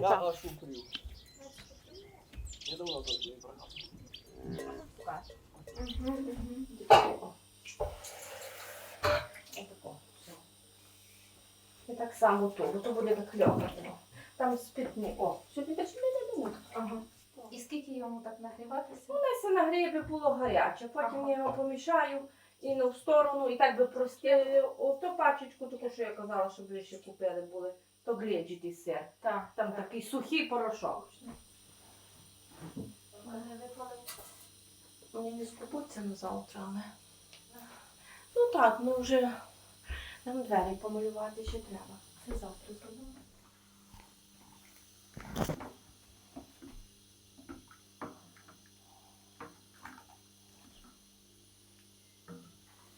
Я так. аж упрів. Я давно тут не брав. Отако, все. І так само тут, то буде викльовувати. Там спітні. О, сюди теж не дадуть. Ага. І скільки йому так нагріватися? Десь нагріє би було гаряче, потім я його помішаю і в сторону, і так би простили. Ото пачечку, таку, що я казала, щоб ви ще купили були, то гречитий сир. Так. Там такий сухий порошок. Вони не скупуться на завтра, але... Ну так, ну вже нам двері помалювати ще треба. Це завтра зробимо.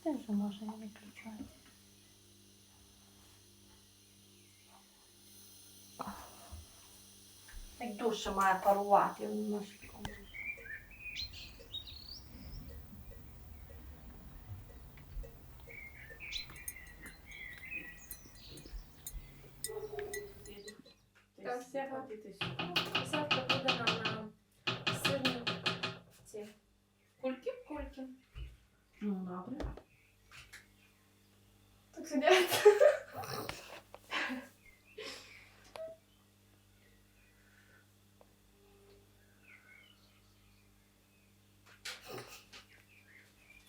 Це вже може я виключати. Як душа має парувати. Завтра буде нам на сирні ці кульки. Ну, добре. Так сидять.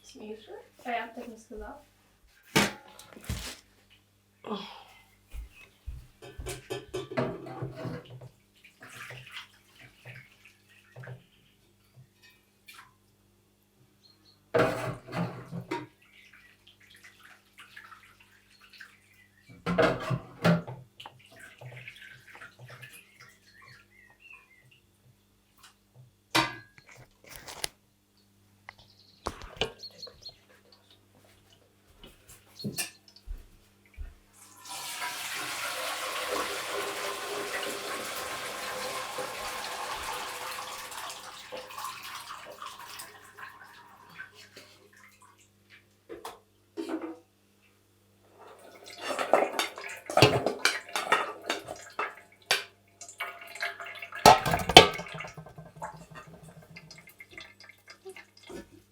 Смішно? А я б так не сказала.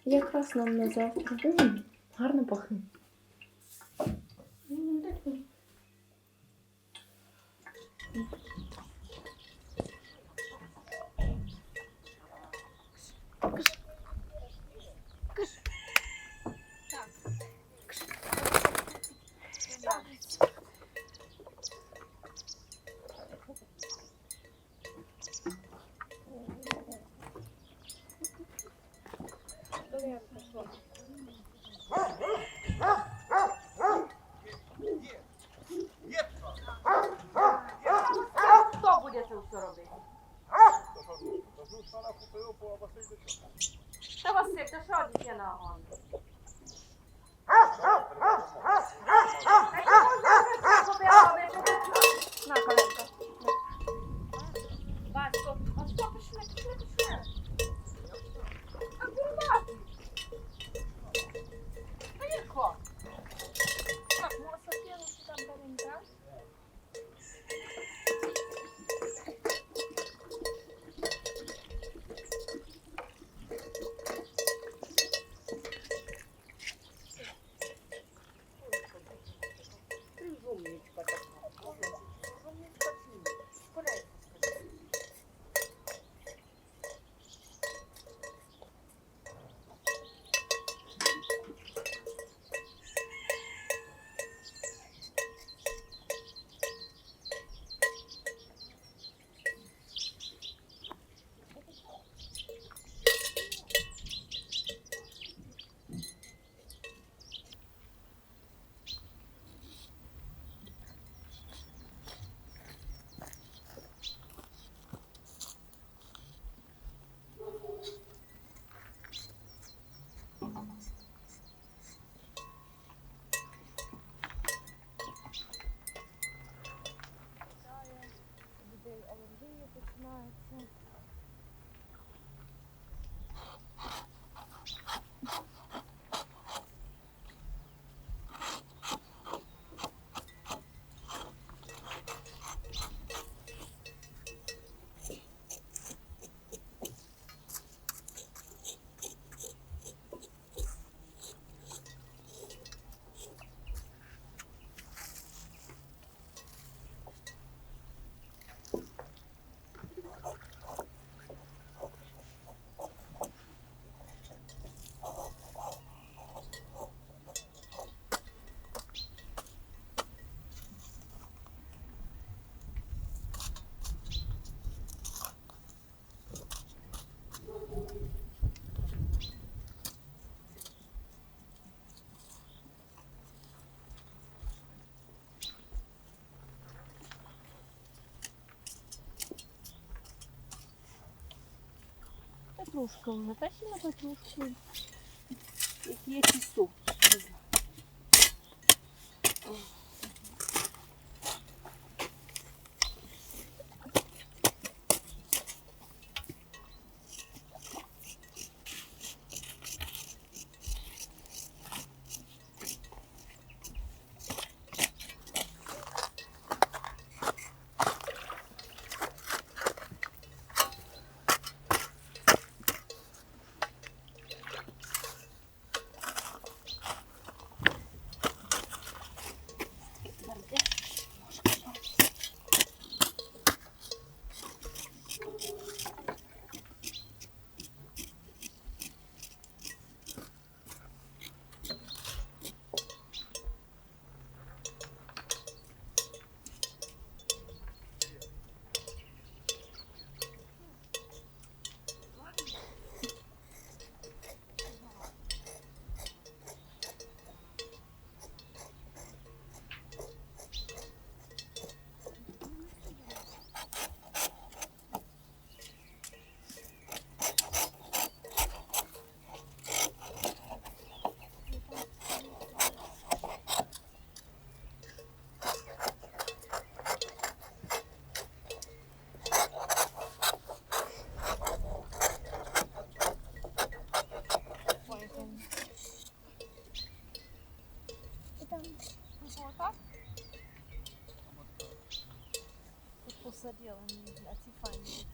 Якраз нам на завтра. Гарно пахне. Хто буде це все робити? Та Василь, та що дитина гонить? На, коленка. Батько, а що пішли? Аккуратно. Тихо. Так, ну освітило, що там паренька. петрушка вже. Та ще на петрушку. Які є тісто. Так? Тут посадила, а ці файні.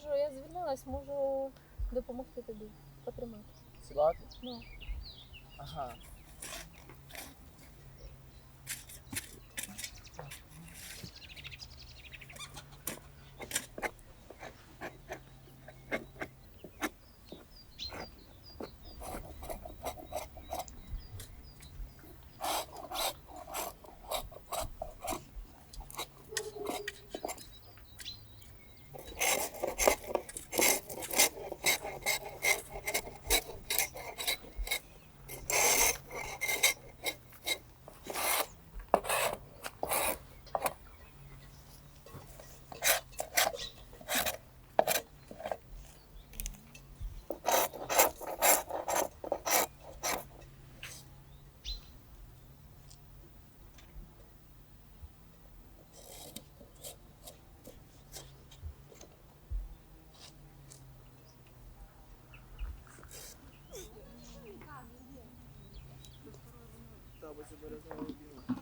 Що, я звільнилась, можу допомогти тобі потримати. Сідати? Ну. Ага. Та, бо це березова білка.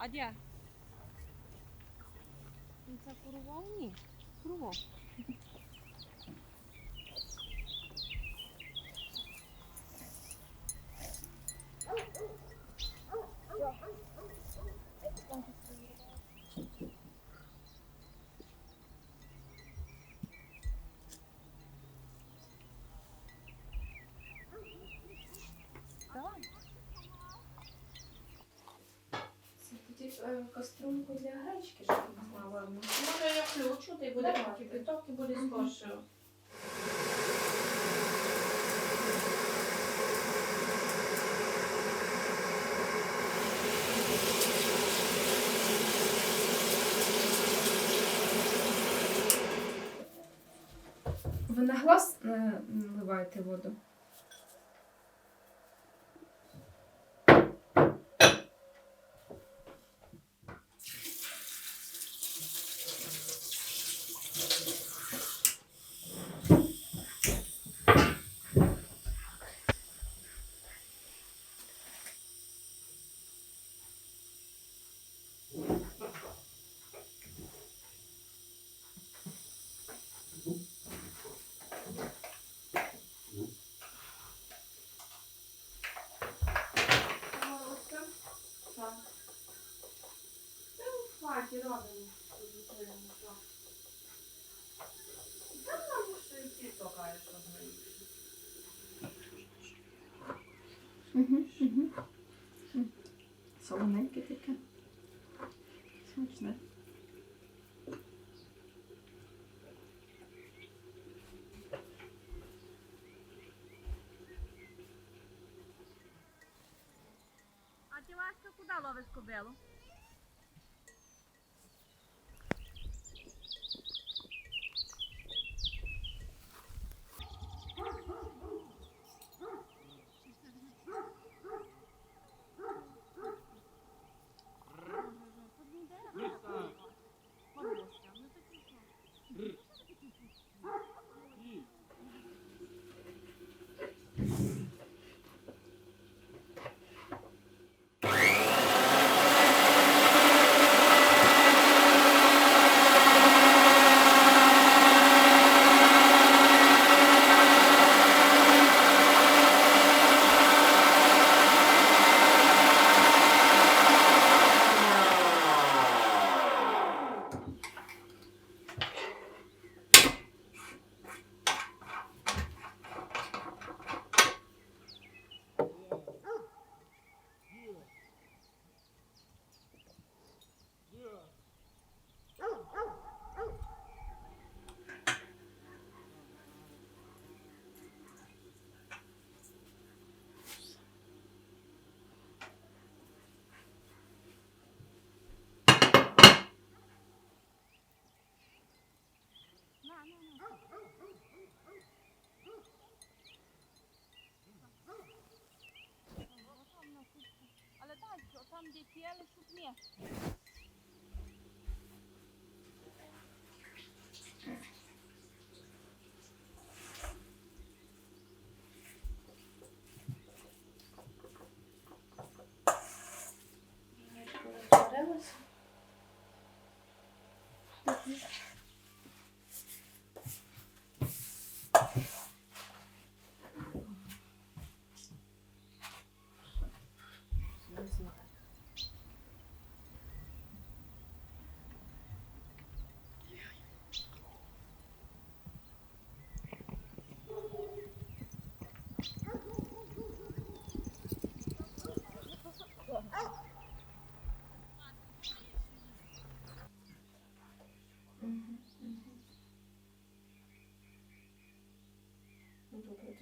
А де? Він це курував? Ні. Курував. Це тоді кастрюльку для гречки, щоб не знала. Може я включу, та й буде кипяток і буде скорше. Ви на глаз наливаєте воду? Так. Це в хаті робимо. Там нам ще й ті токаєш одної. Солоненьке таке. Смачне. А ти Васька куди ловиш кобилу? Але далі, там де тіли, щоб не. Розберемося.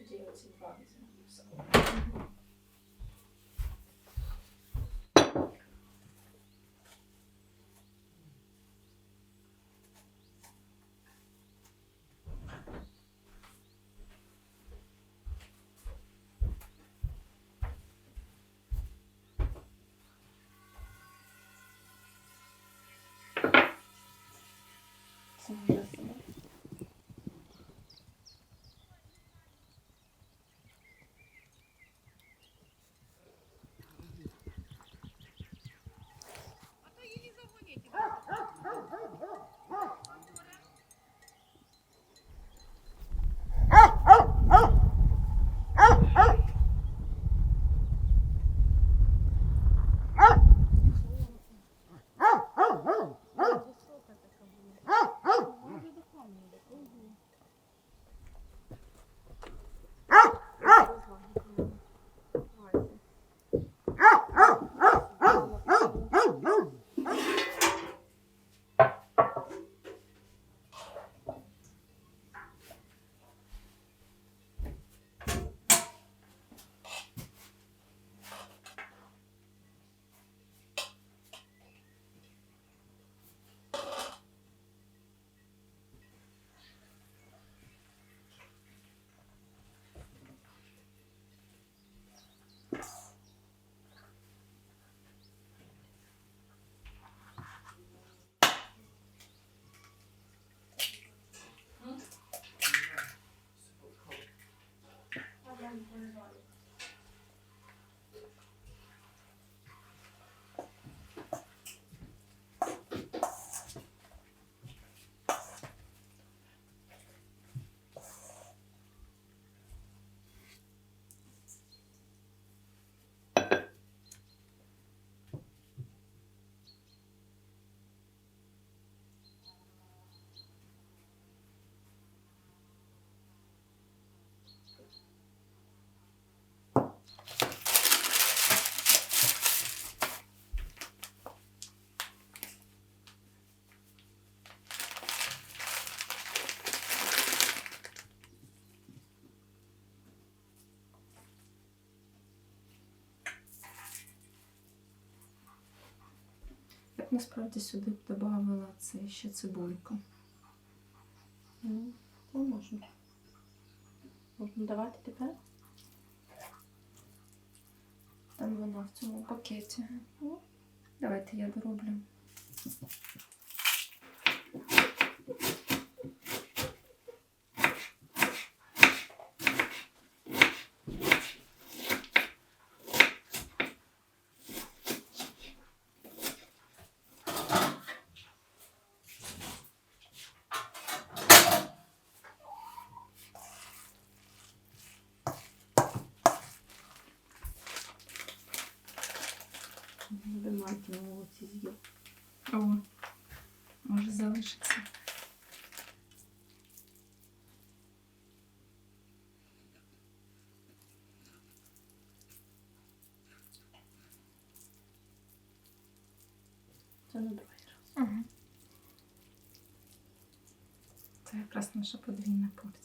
тоді оці два візьмемо. Все. Це вже себе. Я б насправді сюди б додавала це ще цибульку. Ну, то можна. Можна давати тепер? Там вона в цьому пакеті. Ну, давайте я дороблю. Вимайте на оці з'їв. О, може залишиться. Це на другий раз. Ага. Це якраз наша подвійна порція.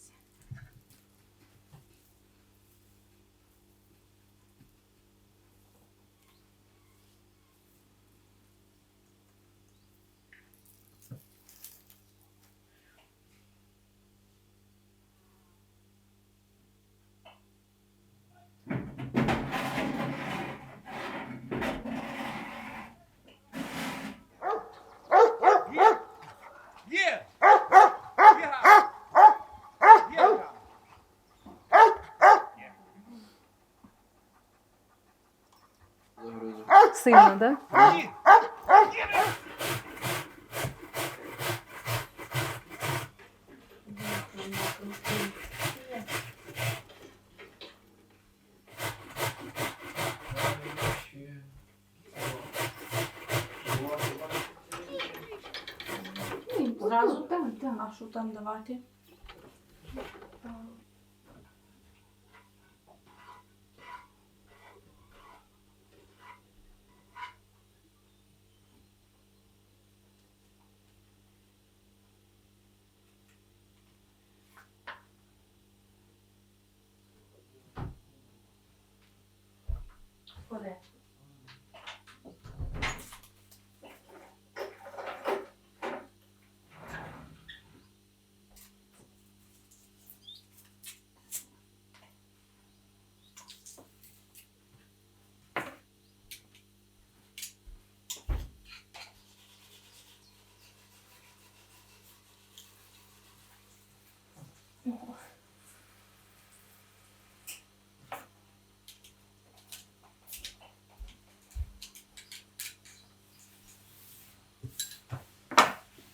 Є! Є! Сильно, да? Ні! Зразу? Так, так. А що там давати? Ходи.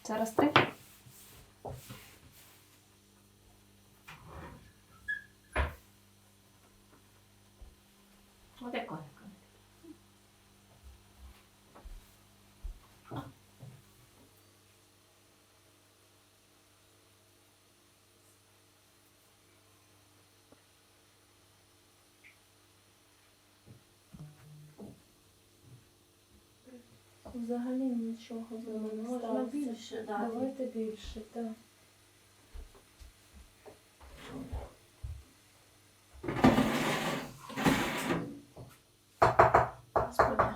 Зараз ти. Ходи, коник. Взагалі нічого було не Можна сталося. більше дати. Давайте більше, так.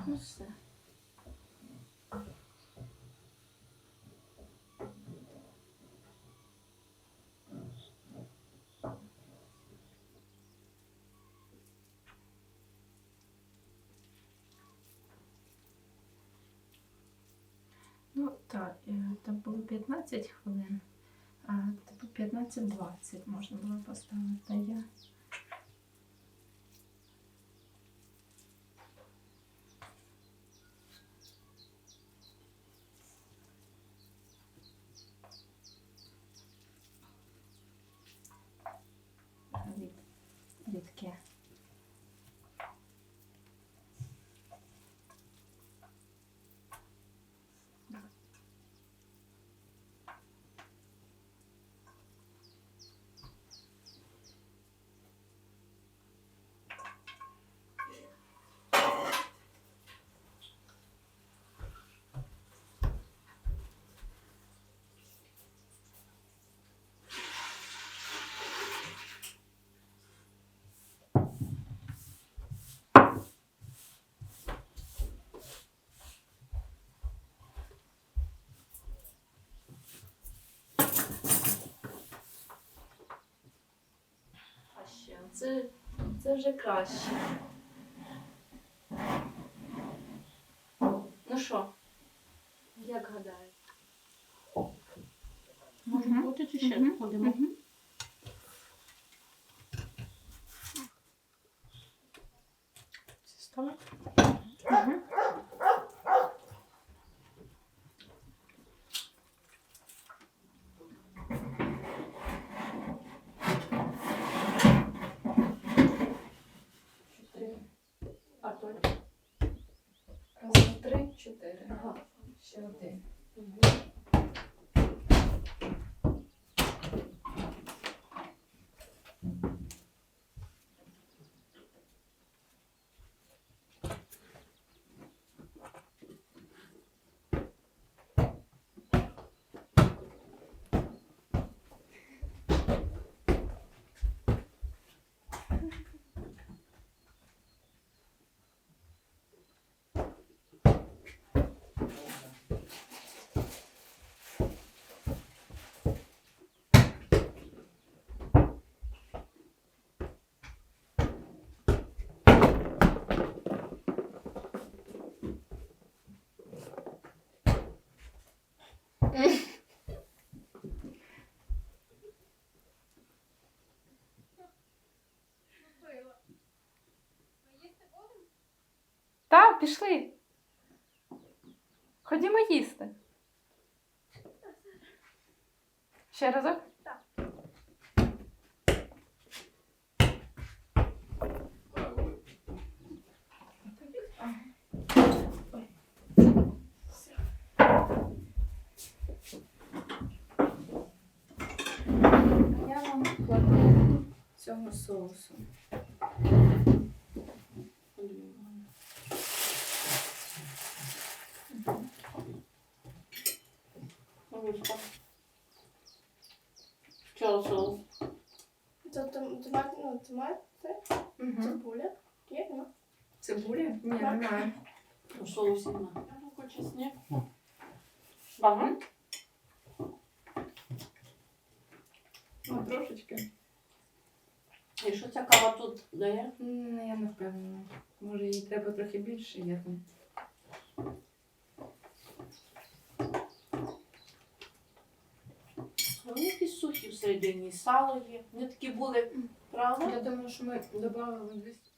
Ну все. Ну, так, там було 15 хвилин, а типу 15-20 можна було поставити. Я рідке. Це вже краще. Ну що, як гадаєш? Може бути чи ще ходимо? Стало? А то? Раз, два, три, 4. Ага. Ще один. Так, пішли. Ходімо їсти. Ще разок? Так. Я вам кладу цього соусу. Що соус? Це томат, це Угу. цибуля. Є, ну? Цибуля. Ні, немає. У соусі на. Ну, чесник. Багато? Ну, трошечки. І що ця кава тут дає? Я не впевнена. Може, їй треба трохи більше, я там. Вони якісь сухі всередині, сало є. Вони такі були, правда? Я думаю, що ми додали 200.